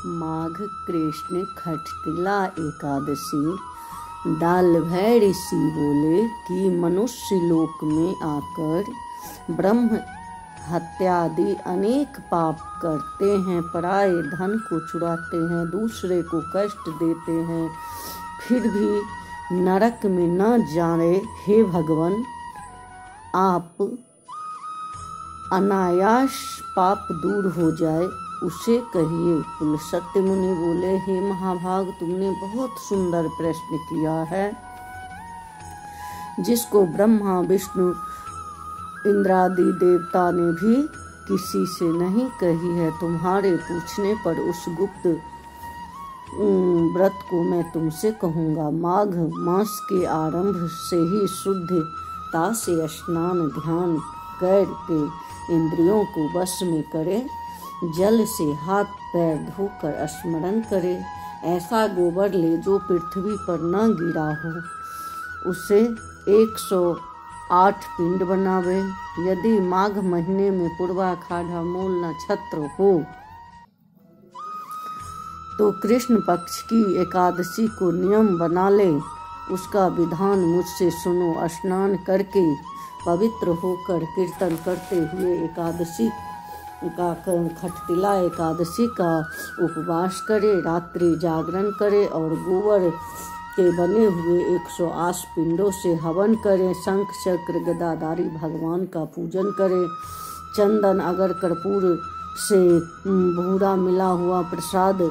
माघ कृष्ण खटतिला एकादशी। दाल भै ऋषि बोले कि मनुष्य लोक में आकर ब्रह्म हत्यादि अनेक पाप करते हैं, पराये धन को चुराते हैं, दूसरे को कष्ट देते हैं, फिर भी नरक में न जाए। हे भगवान, आप अनायास पाप दूर हो जाए उसे कहिए। पुलस्त्य मुनि बोले, हे महाभाग, तुमने बहुत सुंदर प्रश्न किया है, जिसको ब्रह्मा विष्णु इंद्रादि देवता ने भी किसी से नहीं कही है। तुम्हारे पूछने पर उस गुप्त व्रत को मैं तुमसे कहूँगा। माघ मास के आरंभ से ही शुद्धता से स्नान ध्यान करके इंद्रियों को वश में करे, जल से हाथ पैर धोकर स्मरण करे। ऐसा गोबर ले जो पृथ्वी पर न गिरा हो, उसे 108 पिंड बनावे। यदि माघ महीने में पूर्वाषाढ़ मूल नक्षत्र हो तो कृष्ण पक्ष की एकादशी को नियम बना ले। उसका विधान मुझसे सुनो। स्नान करके पवित्र होकर कीर्तन करते हुए एकादशी का खटतिला एकादशी का उपवास करे, रात्रि जागरण करे और गोबर के बने हुए 108 पिंडों से हवन करे। शंख चक्र गदाधारी भगवान का पूजन करे। चंदन अगर कर्पूर से भूरा मिला हुआ प्रसाद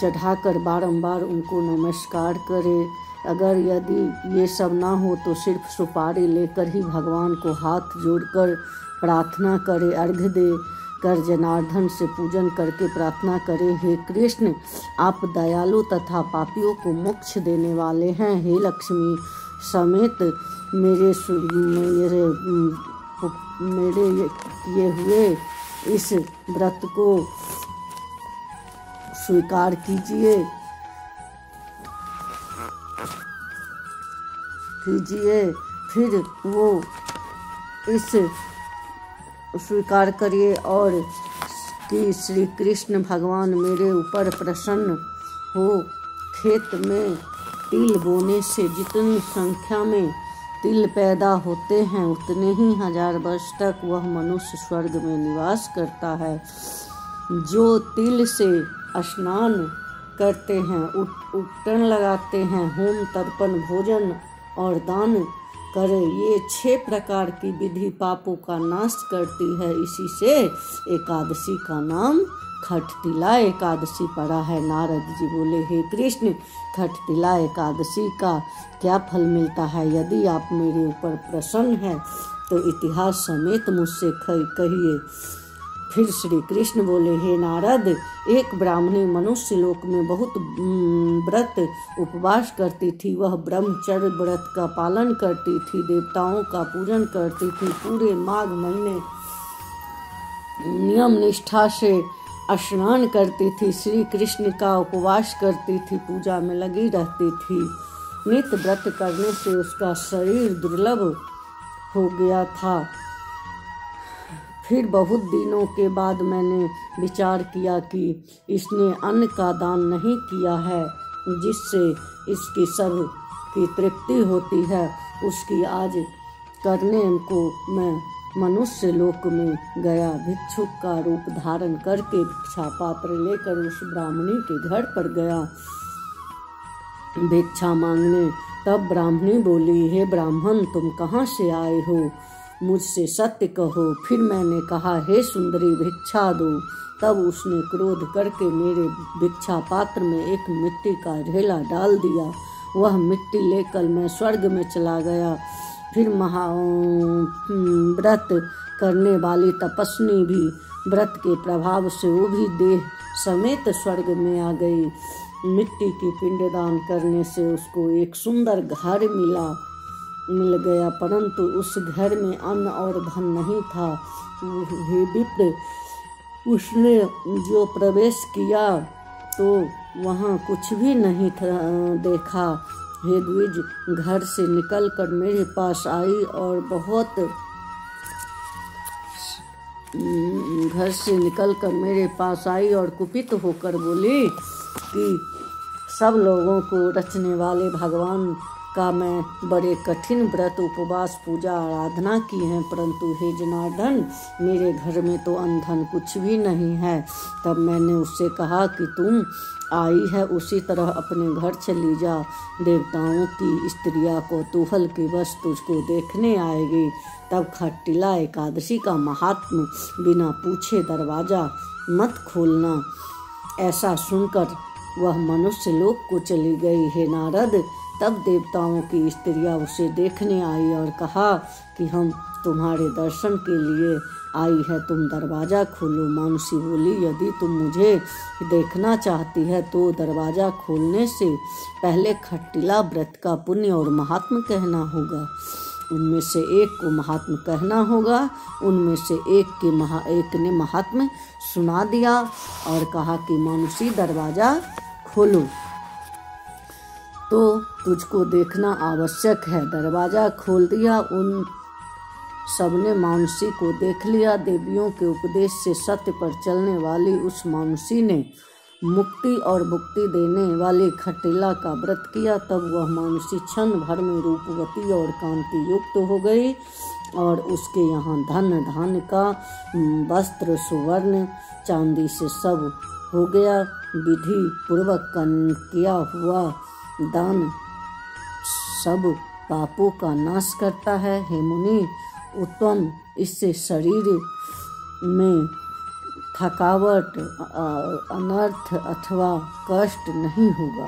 चढ़ाकर बारंबार उनको नमस्कार करे। अगर यदि ये सब ना हो तो सिर्फ सुपारी लेकर ही भगवान को हाथ जोड़कर प्रार्थना करे। अर्घ्य दे कर जनार्दन से पूजन करके प्रार्थना करे, हे कृष्ण, आप दयालु तथा पापियों को मोक्ष देने वाले हैं। हे लक्ष्मी समेत मेरे किए हुए इस व्रत को स्वीकार कीजिए। फिर वो इस स्वीकार करिए और कि श्री कृष्ण भगवान मेरे ऊपर प्रसन्न हो। खेत में तिल बोने से जितनी संख्या में तिल पैदा होते हैं, उतने ही 1000 वर्ष तक वह मनुष्य स्वर्ग में निवास करता है। जो तिल से स्नान करते हैं, उपटन लगाते हैं, होम तर्पण भोजन और दान करे, ये 6 प्रकार की विधि पापों का नाश करती है। इसी से एकादशी का नाम खटतिला एकादशी पड़ा है। नारद जी बोले, हे कृष्ण, खटतिला एकादशी का क्या फल मिलता है? यदि आप मेरे ऊपर प्रसन्न हैं तो इतिहास समेत मुझसे कहिए। फिर श्री कृष्ण बोले, हे नारद, एक ब्राह्मणी मनुष्य लोक में बहुत व्रत उपवास करती थी। वह ब्रह्मचर्य व्रत का पालन करती थी, देवताओं का पूजन करती थी, पूरे माघ महीने नियम निष्ठा से स्नान करती थी, श्री कृष्ण का उपवास करती थी, पूजा में लगी रहती थी। नित्य व्रत करने से उसका शरीर दुर्लभ हो गया था। फिर बहुत दिनों के बाद मैंने विचार किया कि इसने अन्न का दान नहीं किया है, जिससे इसकी सब की तृप्ति होती है। उसकी आज करने को मैं मनुष्य लोक में गया। भिक्षुक का रूप धारण करके भिक्षा पात्र लेकर उस ब्राह्मणी के घर पर गया भिक्षा मांगने। तब ब्राह्मणी बोली, हे ब्राह्मण, तुम कहाँ से आए हो? मुझसे सत्य कहो। फिर मैंने कहा, हे सुंदरी, भिक्षा दो। तब उसने क्रोध करके मेरे भिक्षा पात्र में एक मिट्टी का ढेला डाल दिया। वह मिट्टी लेकर मैं स्वर्ग में चला गया। फिर व्रत करने वाली तपस्वी भी व्रत के प्रभाव से वो भी देह समेत स्वर्ग में आ गई। मिट्टी की पिंडदान करने से उसको एक सुंदर घर मिल गया, परंतु उस घर में अन्न और धन नहीं था। हे विप्र, उसने जो प्रवेश किया तो वहाँ कुछ भी नहीं देखा। हे द्विज, घर से निकलकर मेरे पास आई और बहुत घर से निकलकर मेरे पास आई और कुपित होकर बोली कि सब लोगों को रचने वाले भगवान का मैं बड़े कठिन व्रत उपवास पूजा आराधना की है, परंतु हे जनार्दन मेरे घर में तो अन्न धन कुछ भी नहीं है। तब मैंने उससे कहा कि तुम आई है उसी तरह अपने घर चली जा, देवताओं की स्त्रियां कौतूहल के वश तुझको देखने आएगी। तब खट्टिला एकादशी का महात्म बिना पूछे दरवाजा मत खोलना, ऐसा सुनकर वह मनुष्य लोक को चली गई। हे नारद, तब देवताओं की स्त्रियां उसे देखने आई और कहा कि हम तुम्हारे दर्शन के लिए आई है, तुम दरवाज़ा खोलो। मानुषी बोली, यदि तुम मुझे देखना चाहती है तो दरवाज़ा खोलने से पहले खट्टिला व्रत का पुण्य और महात्म कहना होगा। उनमें से एक को महात्म कहना होगा। उनमें से एक ने महात्म सुना दिया और कहा कि मानुषी दरवाज़ा खोलो, तो तुझको देखना आवश्यक है। दरवाज़ा खोल दिया। उन सबने मानुषी को देख लिया। देवियों के उपदेश से सत्य पर चलने वाली उस मानुषी ने मुक्ति और भुक्ति देने वाले खट्टिला का व्रत किया। तब वह मानुषी क्षण भर में रूपवती और कांति युक्त हो गई और उसके यहाँ धन धान्य का वस्त्र सुवर्ण चांदी से सब हो गया। विधि पूर्वक किया हुआ दान सब पापों का नाश करता है। हे मुनि, उत्तम इससे शरीर में थकावट, अनर्थ अथवा कष्ट नहीं होगा।